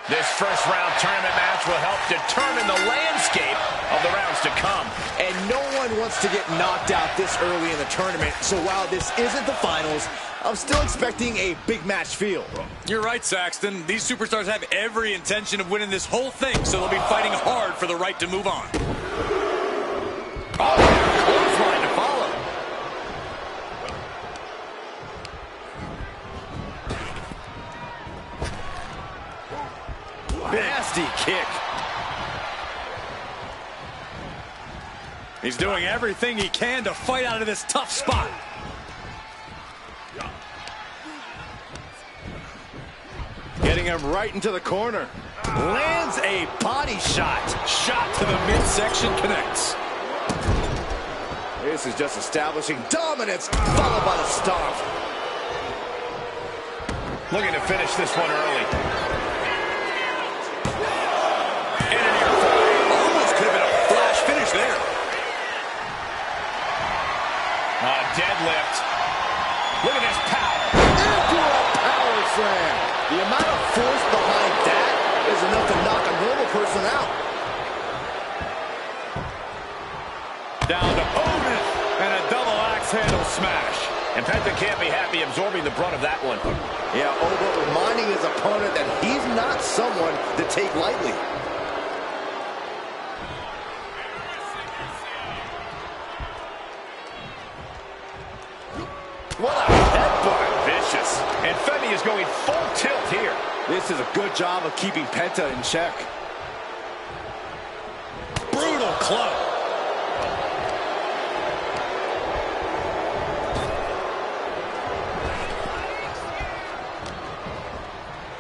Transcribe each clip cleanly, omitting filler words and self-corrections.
This first-round tournament match will help determine the landscape of the rounds to come. And no one wants to get knocked out this early in the tournament, so while this isn't the finals, I'm still expecting a big match feel. You're right, Saxton. These superstars have every intention of winning this whole thing, so they'll be fighting hard for the right to move on. Oh, yeah, clothesline to follow. Nasty kick. He's doing everything he can to fight out of this tough spot. Getting him right into the corner. Lands a body shot. Shot to the midsection connects. This is just establishing dominance, followed by the stomp. Looking to finish this one early. There. Deadlift. Look at this power. Into a power slam. The amount of force behind that is enough to knock a normal person out. Down to Otis and a double axe handle smash. And Penta can't be happy absorbing the brunt of that one. Yeah, Oba reminding his opponent that he's not someone to take lightly. What a headbutt. Vicious. And Femi is going full tilt here. This is a good job of keeping Penta in check. Brutal club.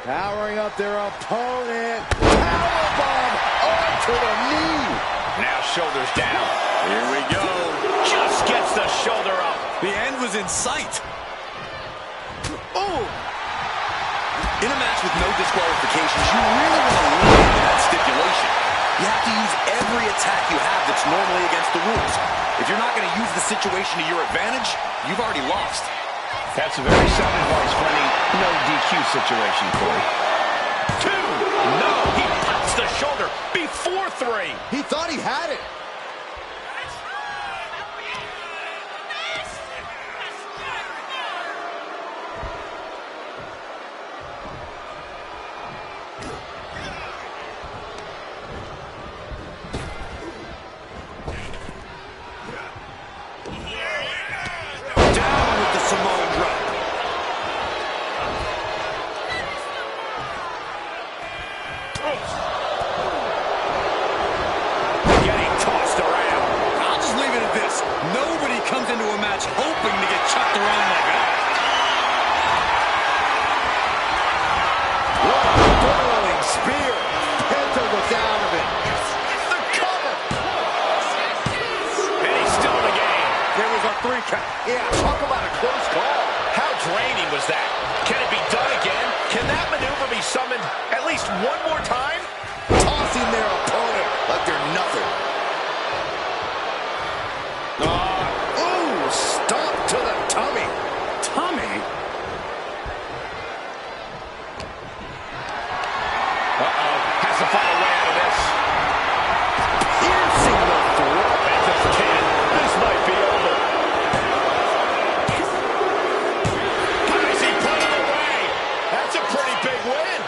Powering up their opponent. Powerbomb onto the knee. Now shoulders down. Here we go. Just gets the shoulder up. The end was in sight. Oh! In a match with no disqualifications, you really want to lean into that stipulation. You have to use every attack you have that's normally against the rules. If you're not going to use the situation to your advantage, you've already lost. That's a very sound advice for any no DQ situation, Corey. 2. No, he pops the shoulder before 3. He thought he had it. Hoping to get chucked around like that. What a burrowing spear. Penta was out of it. The cover. And he's still in the game. There was a 3 count. Yeah, talk about a close call. How draining was that? Can it be done again? Can that maneuver be summoned at least one more time? Tossing their opponent like they're nothing. Stomp to the tummy. Tummy? Uh-oh. Has to find a way out of this. Piercing the throat. Penta's 10. This might be over. Guys, he put it away. That's a pretty big win.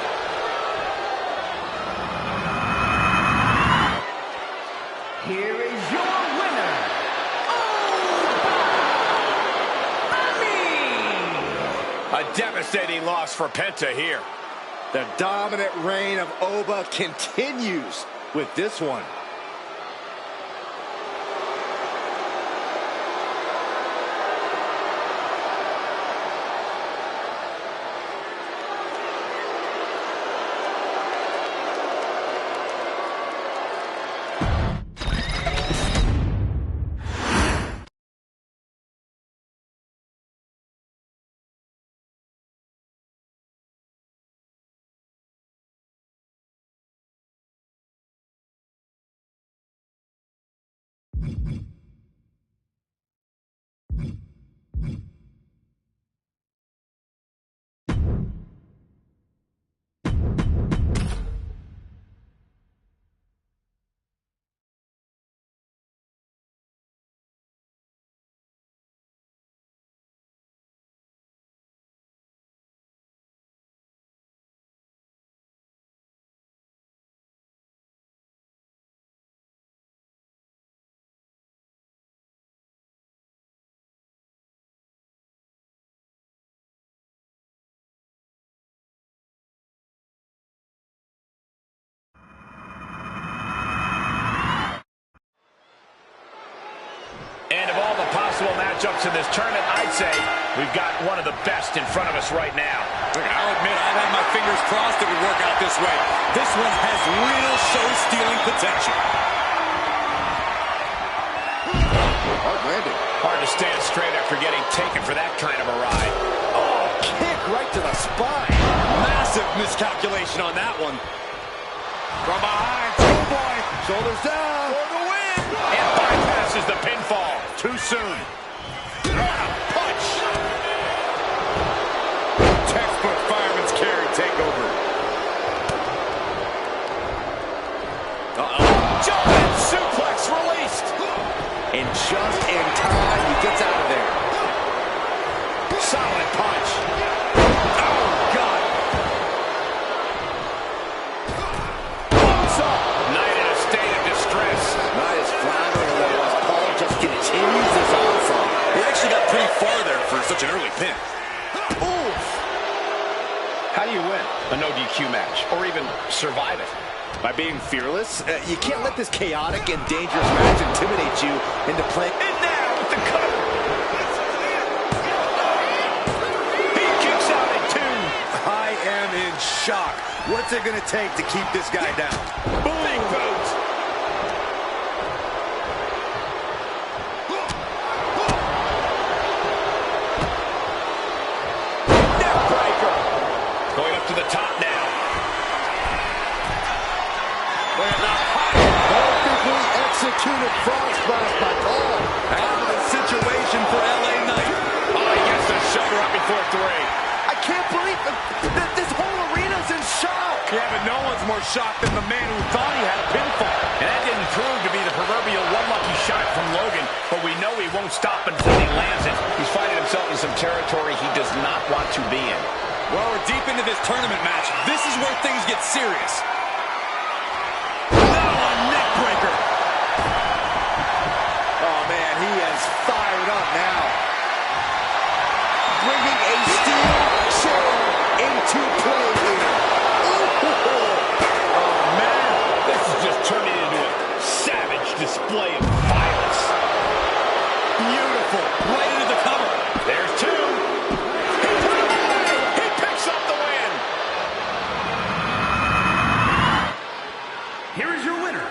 Here is your winner. A devastating loss for Penta here. The dominant reign of Oba continues with this one. And of all the possible matchups in this tournament, I'd say we've got one of the best in front of us right now. I'll admit, I've had my fingers crossed it would work out this way. This one has real show-stealing potential. Hard landing. Hard to stand straight after getting taken for that kind of a ride. Oh, kick right to the spine. Massive miscalculation on that one. From behind, oh boy. Shoulders down. For the win. And bypasses the pinfall. Too soon. Punch. Textbook fireman's carry takeover. Giant suplex released. And just in time, he gets out of there. Solid punch. Oh, God. Close up. Knight in a state of distress. Knight is floundering a little as Paul just continues this onslaught. He actually got pretty far there for such an early pin. Oof. How do you win a no DQ match or even survive it? By being fearless, you can't let this chaotic and dangerous match intimidate you into playing. And now with the cutter. He kicks out at 2. I am in shock. What's it going to take to keep this guy down? Big boot. Neckbreaker. Going up to the top now. Perfectly executed frog splash by Paul. Out of the situation for LA Knight. Oh, he gets the shoulder up before 3. I can't believe that this whole arena's in shock. Yeah, but no one's more shocked than the man who thought he had a pinfall. And that didn't prove to be the proverbial one lucky shot from Logan, but we know he won't stop until he lands it. He's finding himself in some territory he does not want to be in. Well, we're deep into this tournament match. This is where things get serious. Neckbreaker. Oh, man, he is fired up now. Bringing a steel chair into play here. Oh, man, this is just turning into a savage display of violence. Beautiful. Right into the cover. There's 2. He put it away. He picks up the win. Here is your winner,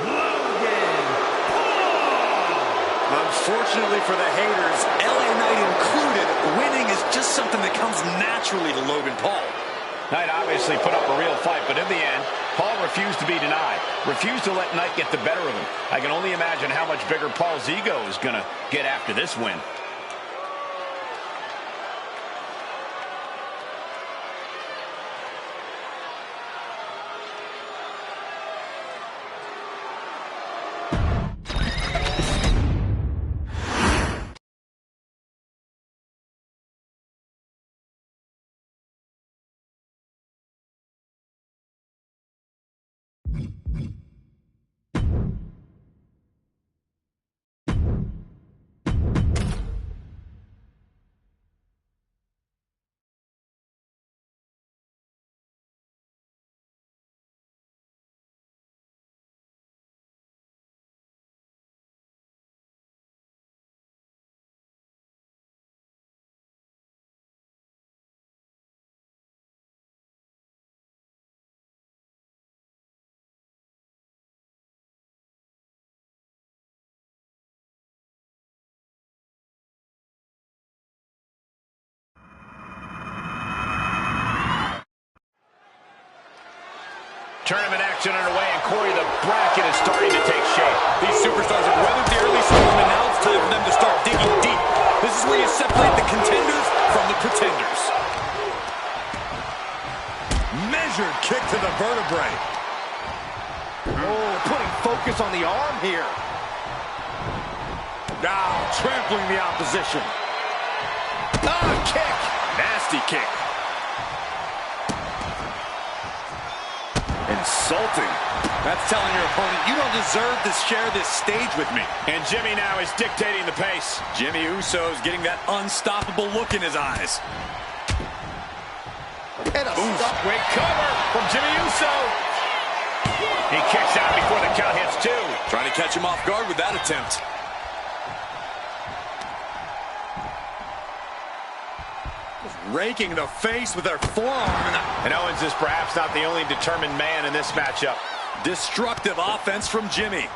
Logan Paul. Unfortunately for the haters, LA Knight included, winning is just something that comes naturally to Logan Paul. Knight obviously put up a real fight, but in the end, Paul refused to be denied. Refused to let Knight get the better of him. I can only imagine how much bigger Paul's ego is going to get after this win. Tournament action underway, and Corey, the bracket is starting to take shape. These superstars have weathered the early storm, and now it's time for them to start digging deep. This is where you separate the contenders from the pretenders. Measured kick to the vertebrae. Oh, putting focus on the arm here. Now trampling the opposition. Kick. Nasty kick. Insulting. That's telling your opponent, you don't deserve to share this stage with me. And Jimmy now is dictating the pace. Jimmy Uso's getting that unstoppable look in his eyes. And a stop. Great cover from Jimmy Uso. He kicks out before the count hits 2. Trying to catch him off guard with that attempt. Raking the face with their forearm. And Owens is perhaps not the only determined man in this matchup. Destructive offense from Jimmy.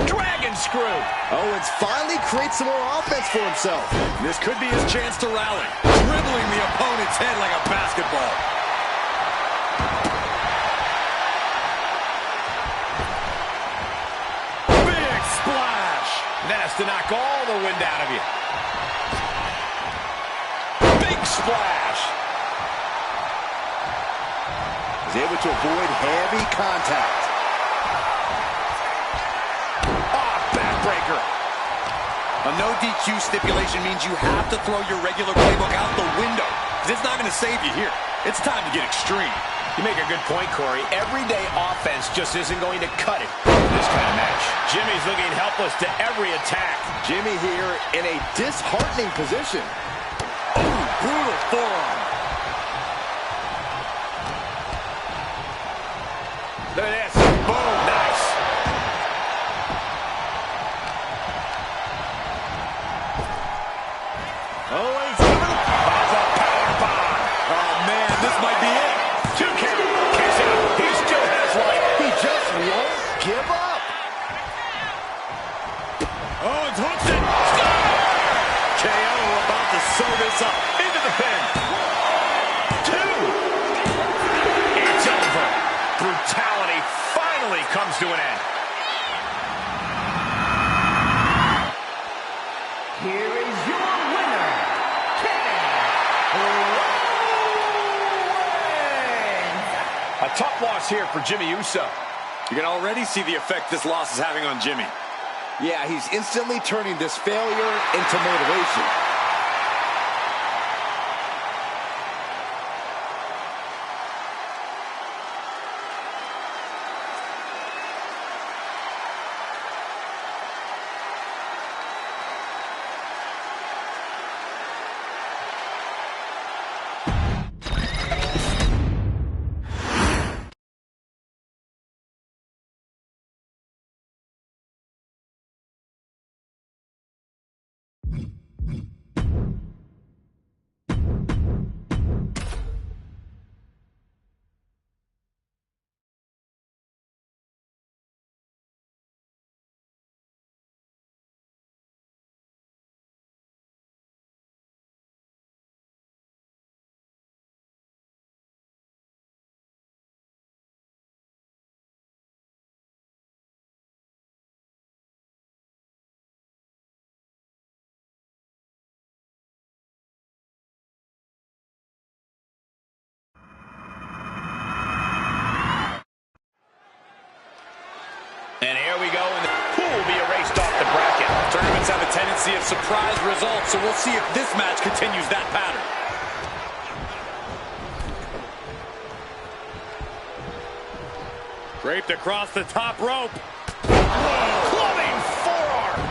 Dragon screw. Owens finally creates some more offense for himself. This could be his chance to rally. Dribbling the opponent's head like a basketball. Big splash. That has to knock all the wind out of you. Big splash. He's able to avoid heavy contact. Backbreaker. A no DQ stipulation means you have to throw your regular playbook out the window. It's not going to save you here. It's time to get extreme. You make a good point, Corey. Everyday offense just isn't going to cut it in this kind of match. Jimmy's looking helpless to every attack. Jimmy here in a disheartening position. Ooh, brutal forearm. Look at this. Boom. Nice. Owens over the... That's a power bomb. Oh, man, this might be it. 2 count. Kicks out. He still has life. He just won't give up. Owens hooks it. KO about to sew this up. Into the pin. 2. It's over. Brutality finally comes to an end. Here is your winner, Owens. A tough loss here for Jimmy Uso. You can already see the effect this loss is having on Jimmy. Yeah, he's instantly turning this failure into motivation. And here we go, and who will be erased off the bracket? Tournaments have a tendency of surprise results, so we'll see if this match continues that pattern. Draped across the top rope. Clubbing forearm.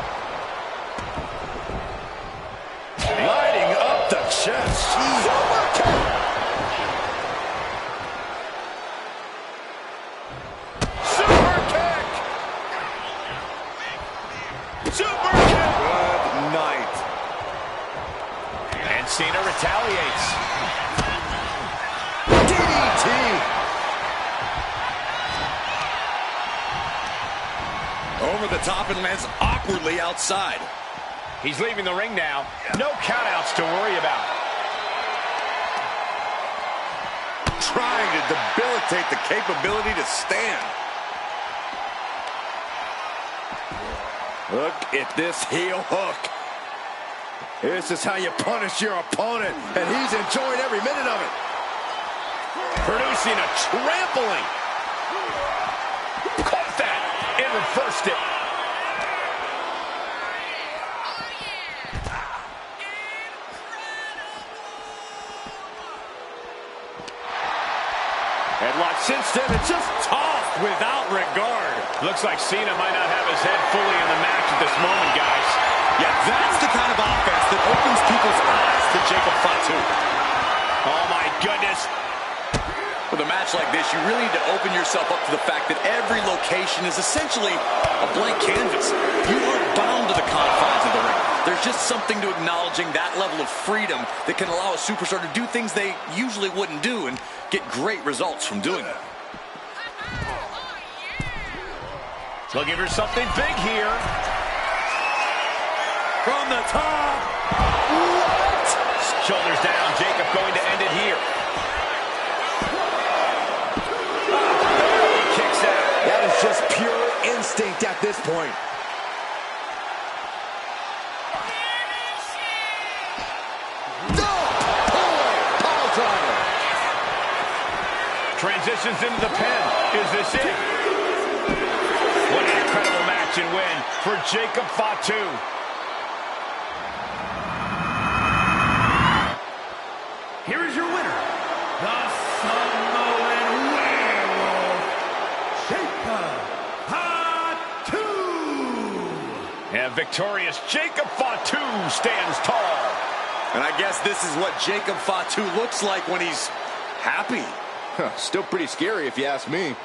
Lighting up the chest. Super kick. Super kick. Super kick. Good night. And Cena retaliates. DDT. Over the top and lands awkwardly outside. He's leaving the ring now. No countouts to worry about. Trying to debilitate the capability to stand. Look at this heel hook. This is how you punish your opponent, and he's enjoying every minute of it. Producing a trampling. Caught that and reversed it. Headlock since then, it's just Tossed without regard. Looks like Cena might not have his head fully in the match at this moment, guys. Yeah, that's the kind of offense that opens people's eyes to Jacob Fatu. Oh, my goodness. With a match like this, you really need to open yourself up to the fact that every location is essentially a blank canvas. You aren't bound to the confines of the ring. There's just something to acknowledging that level of freedom that can allow a superstar to do things they usually wouldn't do and get great results from doing it. Looking for something big here. From the top. What? Shoulders down. Jacob going to end it here. Barely kicks out. That is just pure instinct at this point. Transitions into the pin. Is this it? What an incredible match and win for Jacob Fatu. Here is your winner, the Samoan Werewolf, Jacob Fatu. And victorious Jacob Fatu stands tall. And I guess this is what Jacob Fatu looks like when he's happy. Still pretty scary if you ask me.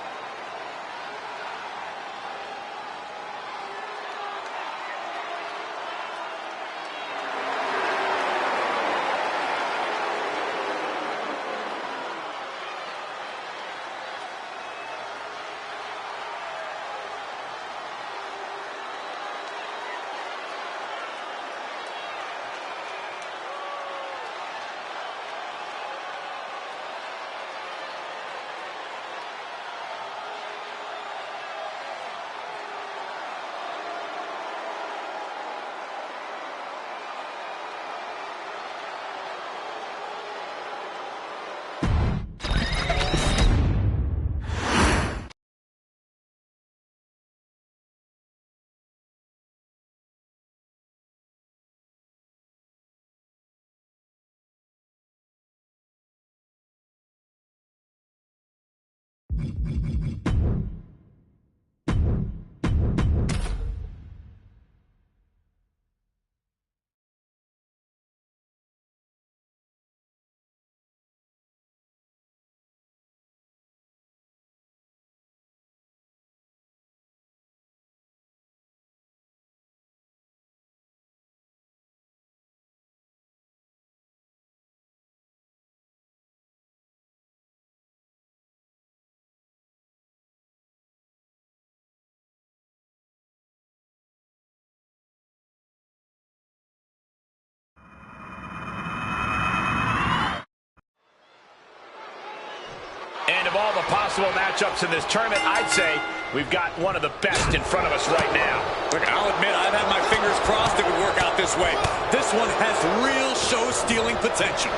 And of all the possible matchups in this tournament, I'd say we've got one of the best in front of us right now. Look, I'll admit, I've had my fingers crossed it would work out this way. This one has real show-stealing potential.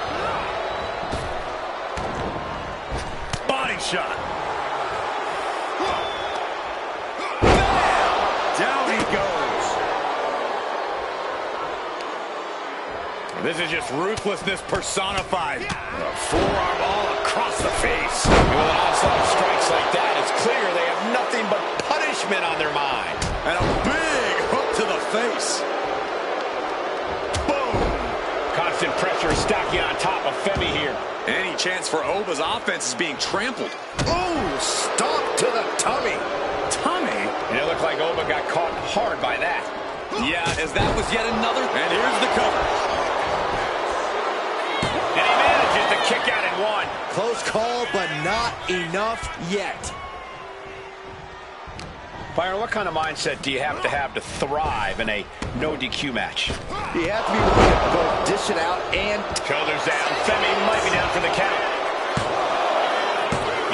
Body shot. Down he goes. This is just ruthlessness personified. A forearm all across the face. With an onslaught of strikes like that, it's clear they have nothing but punishment on their mind. And a big hook to the face. Boom. Constant pressure stacking on top of Femi here. Any chance for Oba's offense is being trampled. Oh, stop to the tummy. Tummy? And it looked like Oba got caught hard by that. Yeah, as that was yet another. And here's the cover. And he manages to kick out in one. Close call, but not enough yet. Byron, what kind of mindset do you have to thrive in a no DQ match? You have to be willing to both dish it out and... Shoulders down. Femi might be down for the count.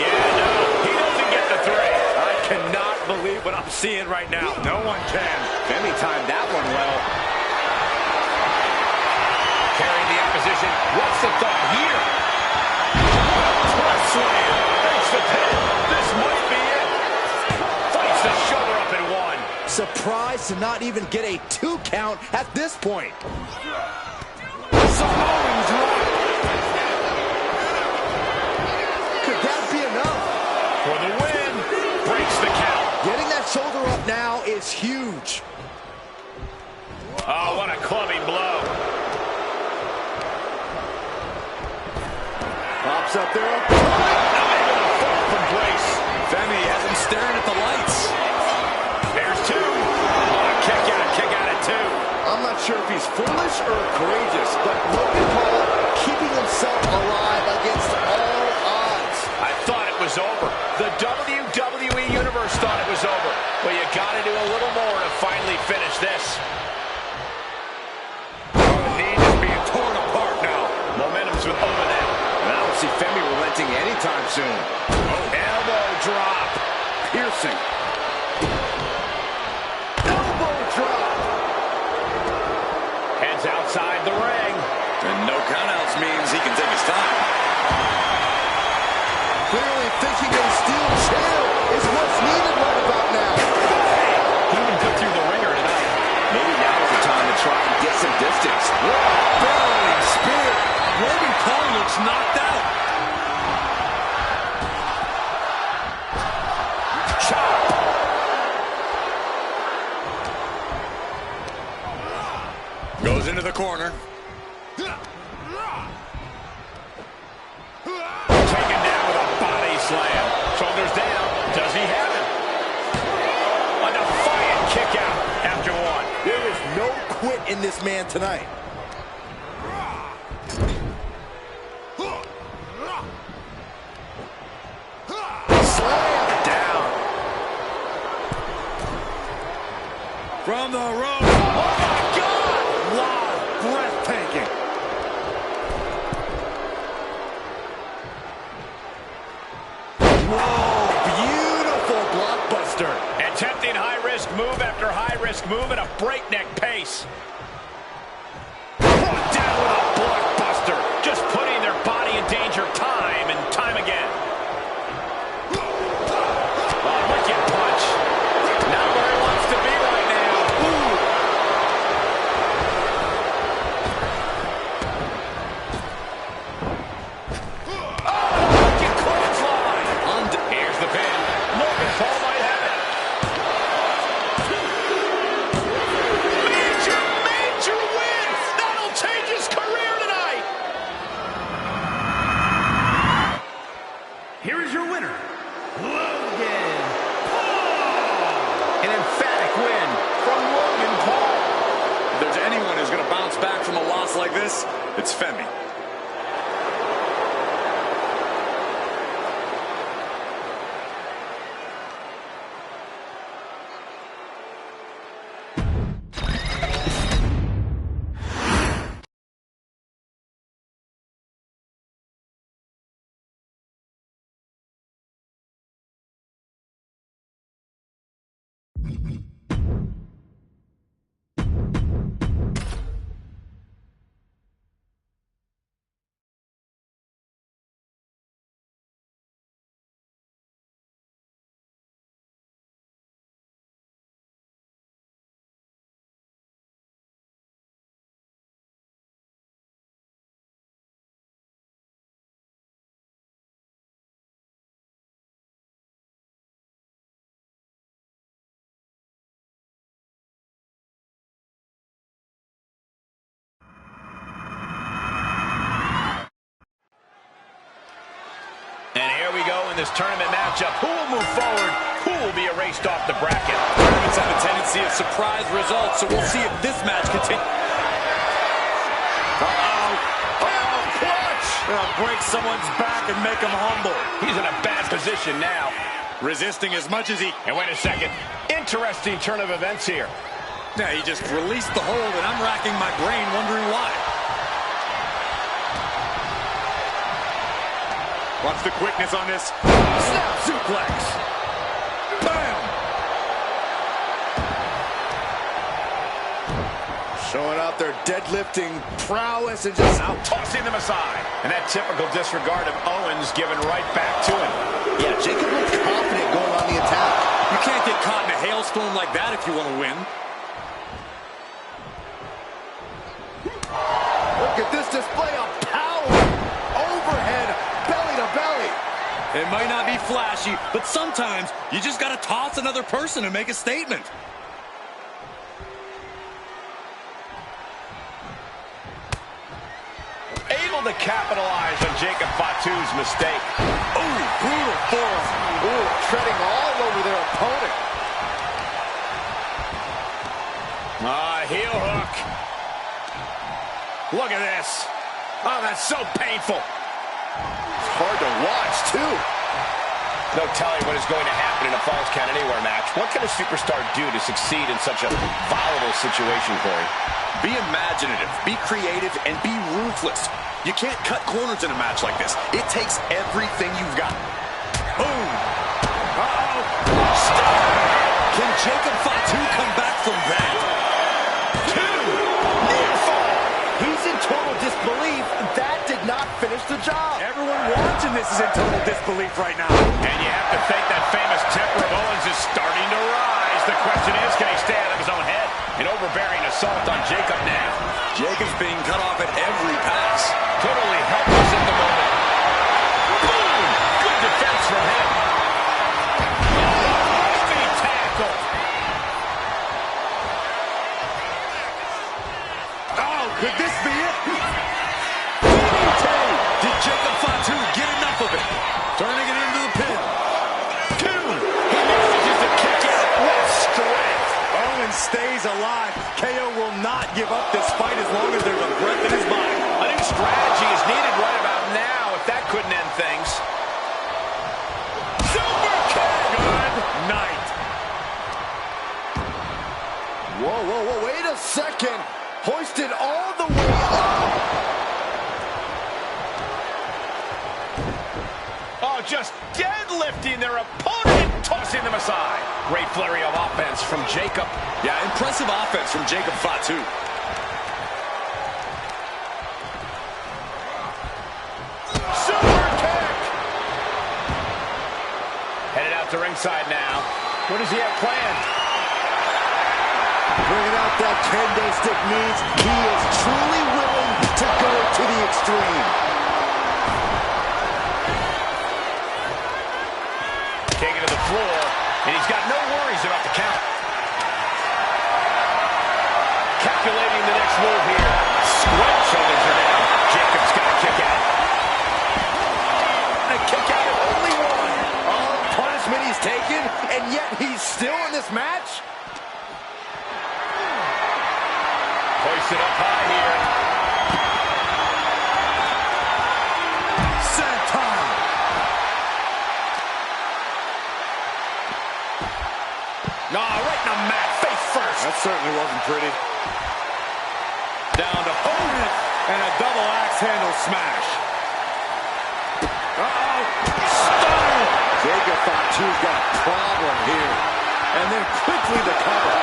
Yeah, no, he doesn't get the three. I cannot believe what I'm seeing right now. No one can. Femi timed that one well. Carrying the opposition. What's the thought here? Slam. Makes the pin. This might be it. Fights the shoulder up in one. Surprised to not even get a 2 count at this point. Samoan drop. Could that be enough? For the win. Breaks the count. Getting that shoulder up now is huge. Oh, what a clubbing blow. Pops up there. Not able to fall from grace. Femi has him staring at the lights. There's two. Oh, kick out at two. I'm not sure if he's got to do a little more to finally finish this. The knee is being torn apart now. Momentum's with Owen now. And I don't see Femi relenting anytime soon. Oh, elbow drop. Piercing. Elbow drop. Heads outside the ring. And no countouts means he can take his time. Clearly thinking a steel chair is what's needed right about now. He even put through the ringer tonight. Maybe now is the time to try and get some distance. Barreling spear. Logan Paul looks knocked out. Chop. Goes into the corner. Taken down with a body slam. Shoulders down. Does he have it? A defiant kick out after one. There is no quit in this man tonight. Slam down. From the rope. Oh, my God! Wow, breathtaking. Whoa, beautiful blockbuster. Attempting high-risk move after high-risk move at a breakneck pace. Brought down with a blockbuster. Just putting their body in danger time and time again. Oh, wicked punch. Not where he wants to be right now. Ooh. Oh, wicked clothesline. Here's the pin. Logan Paul might have it. Major win! That'll change his career tonight! Here is your winner, Logan Paul. An emphatic win from Logan Paul. If there's anyone who's going to bounce back from a loss like this, it's Femi. And here we go in this tournament matchup. Who will move forward? Who will be erased off the bracket? Tournaments have a tendency of surprise results, so we'll see if this match continues. Clutch! Break someone's back and make him humble. He's in a bad position now. Resisting as much as he... And wait a second. Interesting turn of events here. Yeah, he just released the hold, and I'm racking my brain wondering why. Watch the quickness on this. Snap suplex. Bam! Showing out their deadlifting prowess and just out. Tossing them aside. And that typical disregard of Owens given right back to him. Yeah, Jacob looked confident going on the attack. You can't get caught in a hailstorm like that if you want to win. Look at this display of power. Overhead, belly to belly. It might not be flashy, but sometimes you just got to toss another person and make a statement. Able to capitalize on Jacob Fatu's mistake. Ooh, brutal force. Ooh, treading all over their opponent. Heel hook. Look at this. Oh, that's so painful. It's hard to watch, too. No telling what is going to happen in a Falls Count Anywhere match. What can a superstar do to succeed in such a volatile situation, Corey? Be imaginative, be creative, and be ruthless. You can't cut corners in a match like this. It takes everything you've got. Boom! Uh-oh! Stop! Can Jacob Fatu come back from that? Two! Near fall! He's in total disbelief. That did not finish the job. Everyone watching this is in total disbelief right now. And you have to think that famous temper of Owens is starting to rise. The question is, can he stay out of his own head? An overbearing assault on Jacob now. Jacob's being cut off at every pass. Totally helpless at the moment. Boom! Good defense from him. Heavy tackle. Oh, could this be it? Did Jacob Fatu get enough of it? Turning it into the pin. Two. He manages to kick out with strength. Owens stays alive. KO will not give up this fight as long as there's a breath in his body. A new strategy is needed right about now if that couldn't end things. Super kick. Good night. Whoa, whoa, whoa, wait a second. Hoisted all the way up. Oh, just deadlifting their opponent and tossing them aside. Great flurry of offense from Jacob. Yeah, impressive offense from Jacob Fatu. Super kick. Headed out to ringside now. What does he have planned? Bringing out that kendo stick means he is truly willing to go to the extreme. Taking to the floor, and he's got no worries about the count. Calculating the next move here. Square shoulders are down. Jacob's got a kick out. And a kick out of only one. All the punishment he's taken, and yet he's still in this match? Hoisted up high here. Senton. No, right in the mat, face first. That certainly wasn't pretty. Down to Opponent and a double axe handle smash. Uh-oh. Stunner. Jacob Fatu's got a problem here. And then quickly the cover.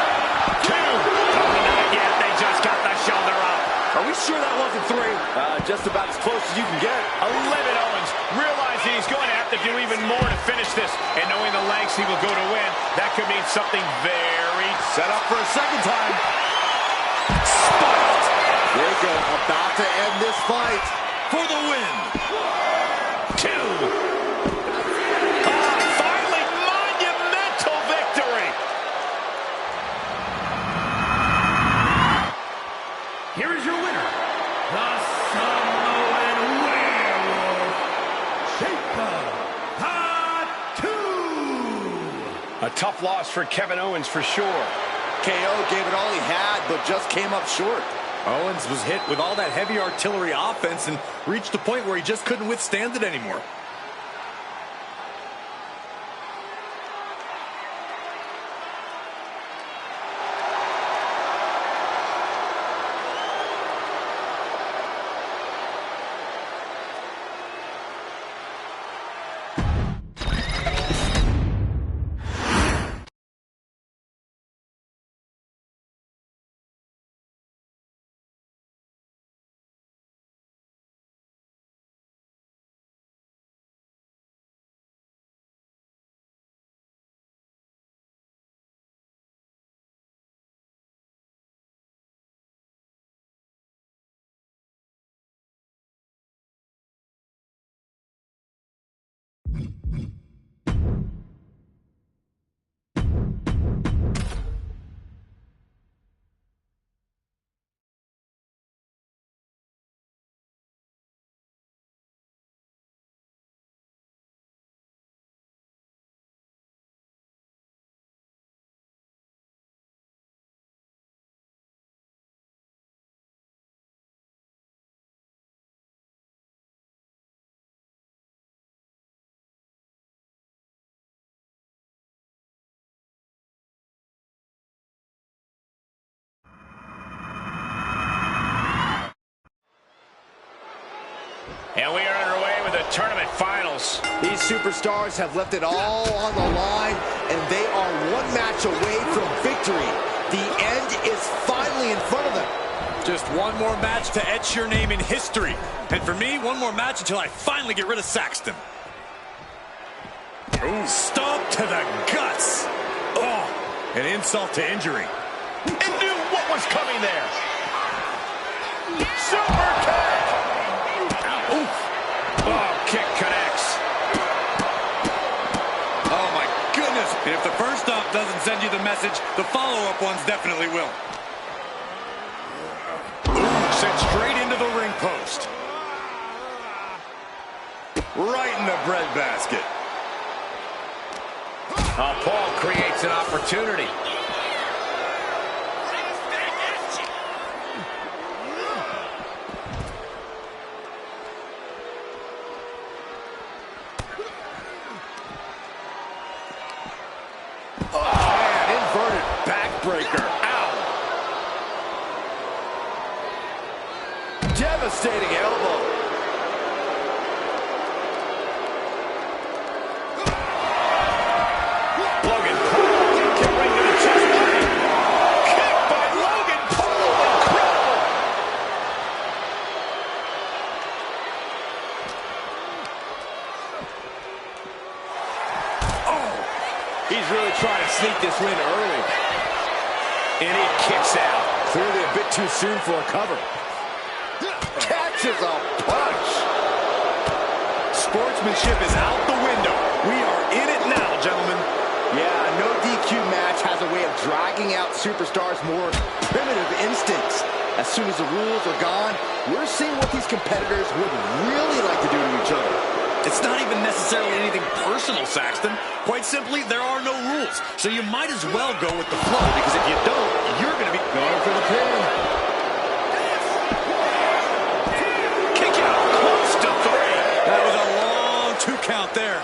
two. Oh, not yet. They just got the shoulder up. Are we sure that wasn't three? Just about as close as you can get. 11 Owens, realizing he's going to have to do even more to finish this, and knowing the lengths he will go to win, that could mean something very... Set up for a second time. Spiked. Jacob about to end this fight. For the win. two. Finally, monumental victory. Here is your winner, the Samoan Werewolf, Jacob Fatu. A tough loss for Kevin Owens for sure. KO gave it all he had, but just came up short. Owens was hit with all that heavy artillery offense and reached a point where he just couldn't withstand it anymore. And we are underway with the tournament finals. These superstars have left it all on the line, and they are one match away from victory. The end is finally in front of them. Just one more match to etch your name in history. And for me, one more match until I finally get rid of Saxton. Ooh, stomp to the guts. Oh, an insult to injury. And knew what was coming there. Super kick. Oof. Oh, kick connects. Oh, my goodness. And if the first stomp doesn't send you the message, the follow-up ones definitely will. Ooh, sent straight into the ring post. Right in the breadbasket. Paul creates an opportunity. Oh, man, inverted backbreaker. Ow. Devastating elbow. Logan Paul, kick right to the chest line. Kick by Logan Paul, incredible. Oh, he's really trying to sneak this win early. And he kicks out. Clearly a bit too soon for a cover. Catches a punch. Sportsmanship is out the window. We are in it now, gentlemen. Yeah, no DQ match has a way of dragging out superstars' more primitive instincts. As soon as the rules are gone, we're seeing what these competitors would really like to do to each other. It's not even necessarily anything personal, Saxton. Quite simply, there are no rules. So you might as well go with the flow, because if you don't, you're going to be Going for the pin. Kick out close to 3. That was a long 2 count there.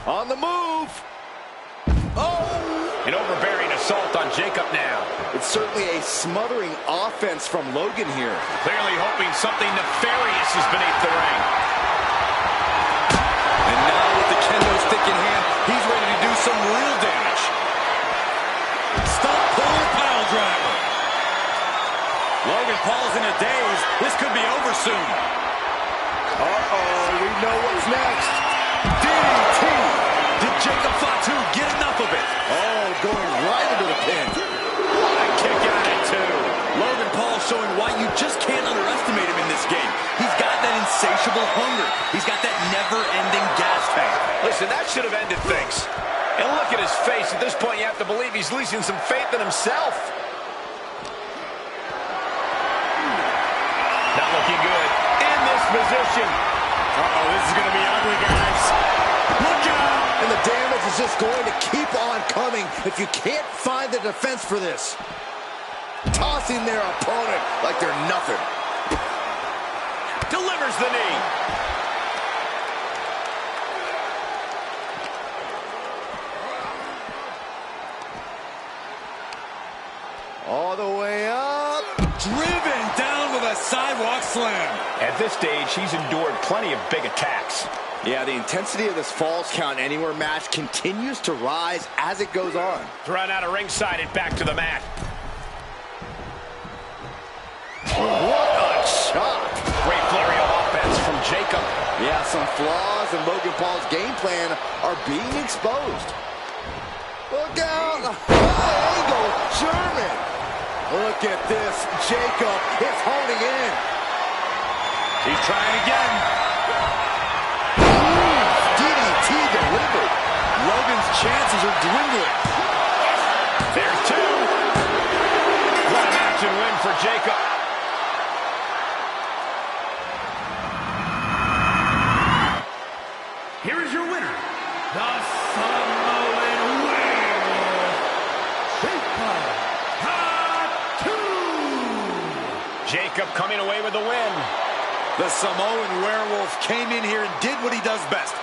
On the move. Oh! An overbearing assault on Jacob now. It's certainly a smothering offense from Logan here. Clearly hoping something nefarious is beneath the ring. And now with the kendo stick in hand, he's ready to do some real damage. Stop pull pile driver. Logan Paul's in a daze. This could be over soon. Uh-oh, we know what's next. DDT. Did Jacob Fatu get enough of it? Oh, going right into the pin. What a kick out at 2. Logan Paul showing why you just can't underestimate him in this game. He's got that insatiable hunger. He's got that never-ending gas tank. Listen, that should have ended things. And look at his face. At this point, you have to believe he's losing some faith in himself. Not looking good. In this position. Uh-oh, this is going to be ugly, guys. Look out! And the damage is just going to keep on coming if you can't find the defense for this. Tossing their opponent like they're nothing. Delivers the knee. All the way up. Driven down with a sidewalk slam. At this stage, he's endured plenty of big attacks. Yeah, the intensity of this Falls Count Anywhere match continues to rise as it goes on. Thrown out of ringside and back to the mat. What a shot. Great flurry of offense from Jacob. Yeah, some flaws in Logan Paul's game plan are being exposed. Look out. High angle German. Look at this. Jacob is holding in. He's trying again. DDT delivered. Logan's chances are dwindling. There's 2. What a match and win for Jacob. Here is your winner, the Samoan Werewolf, Jacob. Jacob coming away with the win. The Samoan Werewolf came in here and did what he does best.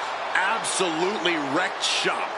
absolutely wrecked shop.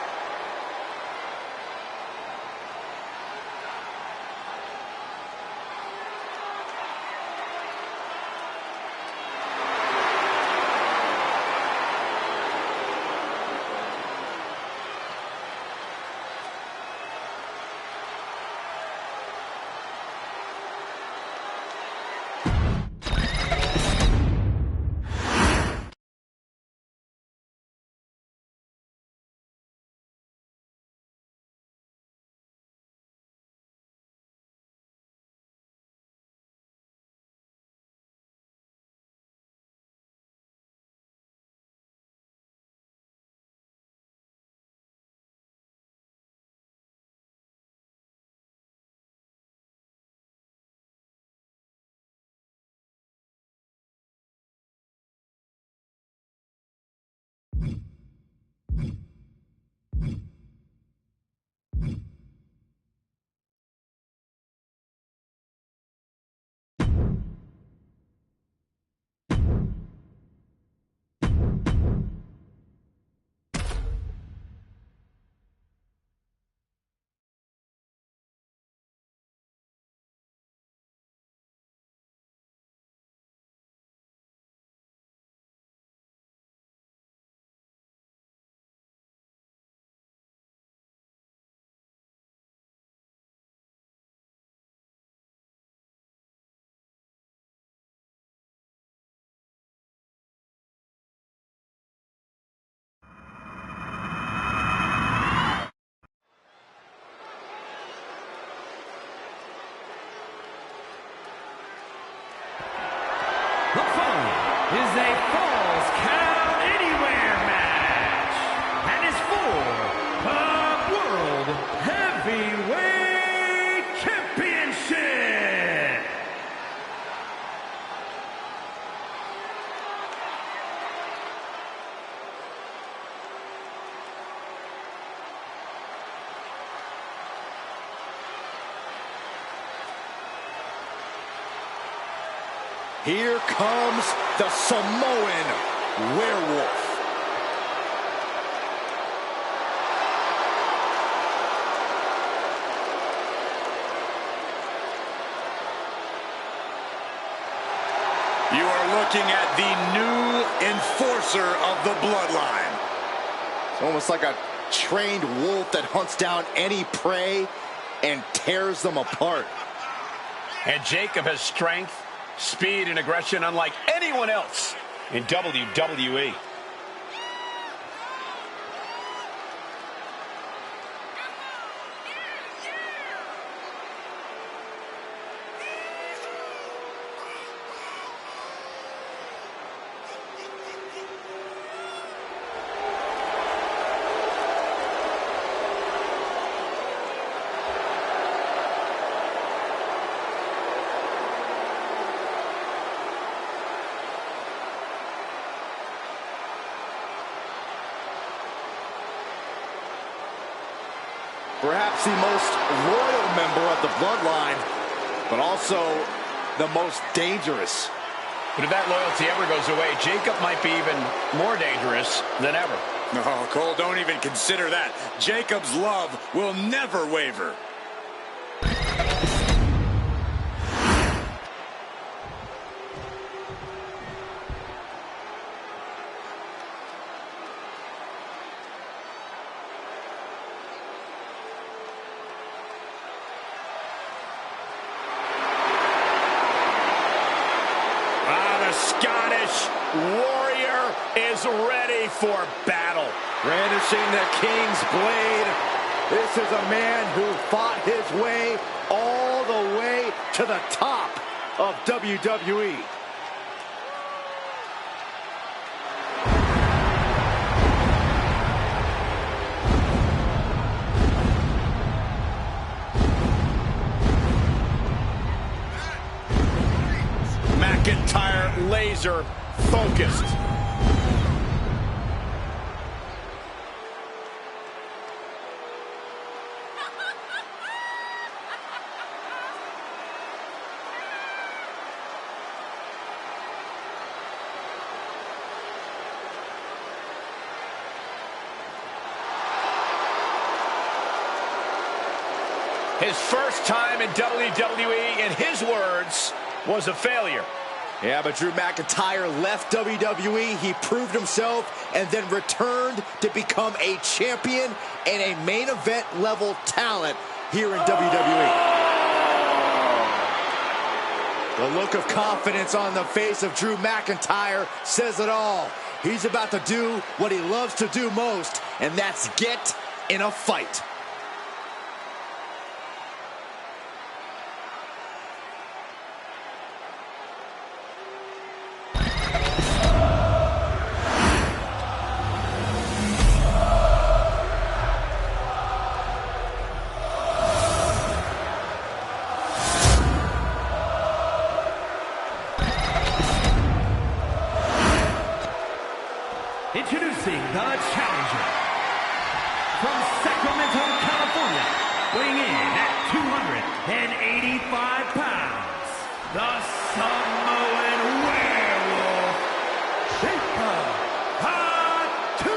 The following is a Falls Count Anywhere match and is for the World Heavyweight Championship. Here comes the Samoan Werewolf. You are looking at the new enforcer of the bloodline. It's almost like a trained wolf that hunts down any prey and tears them apart. And Jacob has strength, speed, and aggression unlike anyone else in WWE. Perhaps the most loyal member of the bloodline, but also the most dangerous. But if that loyalty ever goes away, Jacob might be even more dangerous than ever. No, Cole, don't even consider that. Jacob's love will never waver. Scottish Warrior is ready for battle. Brandishing the King's blade. This is a man who fought his way all the way to the top of WWE. McIntyre laser focused. His first time in WWE, in his words, was a failure. Yeah, but Drew McIntyre left WWE, he proved himself, and then returned to become a champion and a main event level talent here in WWE. The look of confidence on the face of Drew McIntyre says it all. He's about to do what he loves to do most, and that's get in a fight. Introducing the challenger from Sacramento, California, weighing in at 285 pounds, the Samoan Werewolf, Jacob Fatu.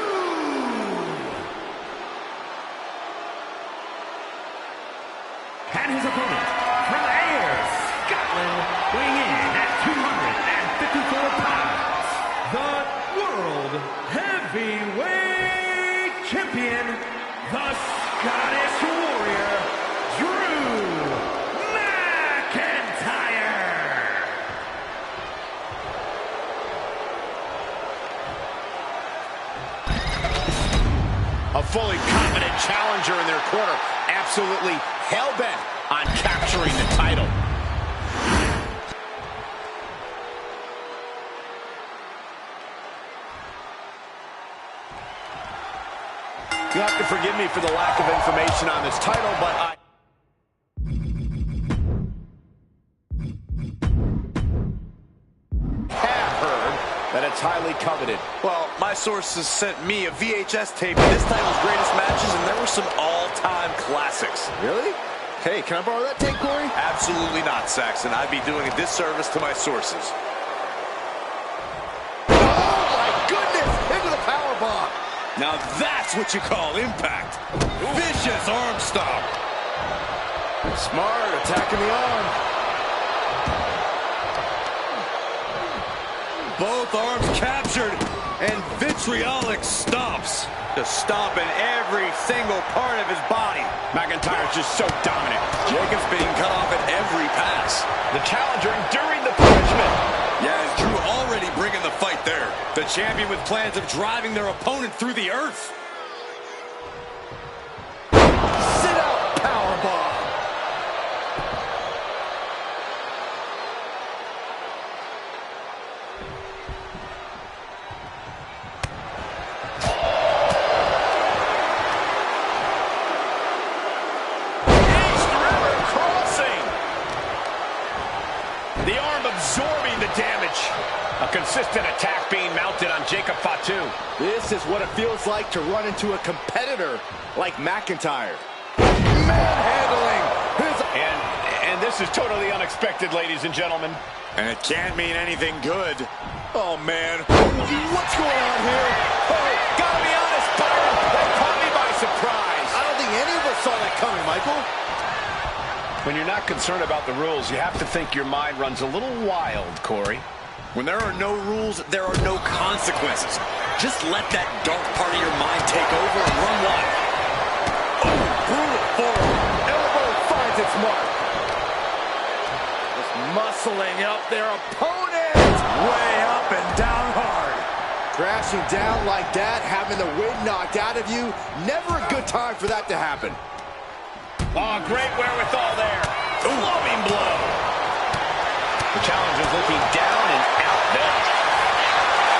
And his opponent from Ayr, Scotland, weighing in at 254 pounds, the World Heavyweight Champion, the Scottish Warrior, Drew McIntyre. A fully confident challenger in their corner, absolutely hell-bent on capturing the title. You have to forgive me for the lack of information on this title, but I have heard that it's highly coveted. Well, my sources sent me a VHS tape of this title's greatest matches, and there were some all-time classics. Really? Hey, can I borrow that tape, Corey? Absolutely not, Saxon. I'd be doing a disservice to my sources. Oh, my goodness! Into the powerbomb! Now that's what you call impact. Vicious arm stomp. Smart, attacking the arm. Both arms captured, and vitriolic stomps. Just stomping every single part of his body. McIntyre's just so dominant. Jacob's being cut off at every pass. The challenger enduring the punishment. Yeah, as Drew already bringing the fight there. The champion with plans of driving their opponent through the earth. Sit out powerbomb. The arm absorbing the damage. A consistent attack being mounted on Jacob Fatu. This is what it feels like to run into a competitor like McIntyre. Manhandling. And this is totally unexpected, ladies and gentlemen. And it can't mean anything good. Oh, man. What's going on here? Oh, gotta be honest, Byron. That caught me by surprise. I don't think any of us saw that coming, Michael. When you're not concerned about the rules, you have to think your mind runs a little wild, Corey. When there are no rules, there are no consequences. Just let that dark part of your mind take over and run wild. Oh, brutal forearm. Elbow finds its mark. Just muscling up their opponent. Way up and down hard. Crashing down like that, having the wind knocked out of you, never a good time for that to happen. Oh, great wherewithal there. Loving blow. The challenger's looking down and out there.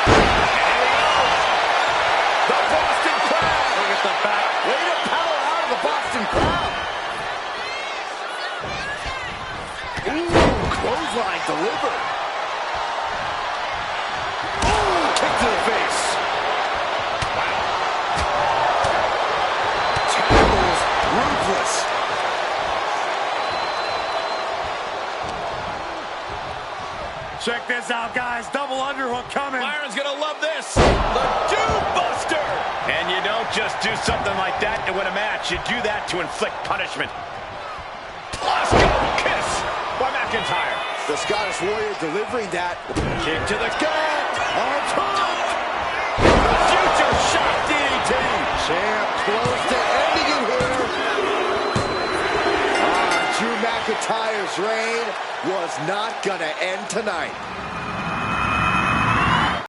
And here we go. The Boston crowd. Look at the back. Way to power out of the Boston crowd. Ooh, clothesline delivered. Ooh, kick to the face. Wow. Tackles ruthless. Check this out, guys. Double underhook coming. Byron's gonna love this. The Doom Buster. And you don't just do something like that to win a match. You do that to inflict punishment. The Scottish Warrior delivering that. Kick to the gut. On top. The future shock DDT. Champ close to ending it here. Drew McIntyre's reign was not going to end tonight.